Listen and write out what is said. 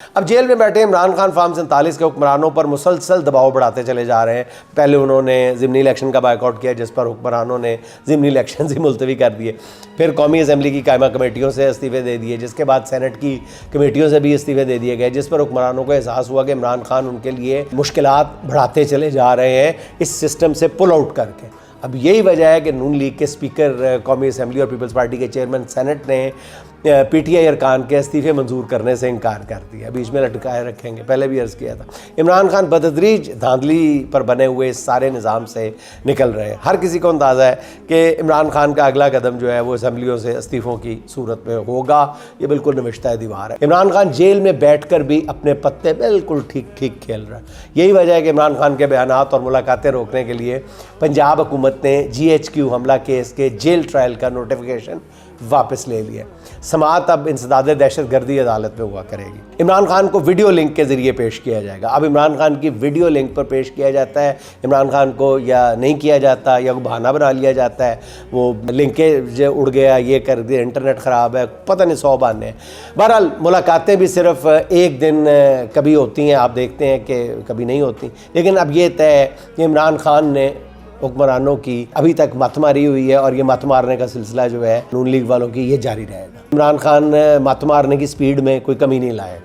अब जेल में बैठे इमरान खान फार्म 47 के हुक्मरानों पर मुसलसल दबाव बढ़ाते चले जा रहे हैं। पहले उन्होंने ज़िमनी इलेक्शन का बायकॉट किया, जिस पर हुक्मरानों ने ज़िमनी इलेक्शन ही मुलतवी कर दिए। फिर कौमी असम्बली की कायमा कमेटियों से इस्तीफ़े दे दिए, जिसके बाद सेनेट की कमेटियों से भी इस्तीफ़े दे दिए गए, जिस पर हुक्मरानों को एहसास हुआ कि इमरान खान उनके लिए मुश्किलात बढ़ाते चले जा रहे हैं इस सिस्टम से पुल आउट करके। अब यही वजह है कि नून लीग के स्पीकर कौमी असम्बली और पीपल्स पार्टी के चेयरमैन सेनेट ने पीटीआई अरकान के इस्तीफ़े मंजूर करने से इनकार कर दिया। बीच में लटकाए रखेंगे, पहले भी अर्ज़ किया था। इमरान खान बतदरीज धांधली पर बने हुए इस सारे निज़ाम से निकल रहे हैं। हर किसी को अंदाज़ा है कि इमरान खान का अगला कदम जो है वो असम्बलियों से इस्तीफ़ों की सूरत में होगा। ये बिल्कुल नविश्ता दीवार है। इमरान खान जेल में बैठ कर भी अपने पत्ते बिल्कुल ठीक ठीक खेल रहा है। यही वजह है कि इमरान खान के बयानात और मुलाकातें रोकने के लिए पंजाब हुकूमत ने GHQ हमला केस के जेल ट्रायल का नोटिफिकेशन वापस ले लिया। समाअत अब इंसदाद दहशतगर्दी अदालत में हुआ करेगी। इमरान खान को वीडियो लिंक के ज़रिए पेश किया जाएगा। अब इमरान खान की वीडियो लिंक पर पेश किया जाता है इमरान खान को, या नहीं किया जाता, या वो बहाना बना लिया जाता है, वो लिंकेज उड़ गया, ये कर दिया, इंटरनेट ख़राब है, पता नहीं 100 बहाने हैं। बहरहाल मुलाकातें भी सिर्फ एक दिन कभी होती हैं, आप देखते हैं कि कभी नहीं होती। लेकिन अब ये तय है कि इमरान खान ने हुक्मरानों की अभी तक मत मारी हुई है, और ये मत मारने का सिलसिला जो है नून लीग वालों की ये जारी रहेगा। इमरान खान मत मारने की स्पीड में कोई कमी नहीं लाएगा।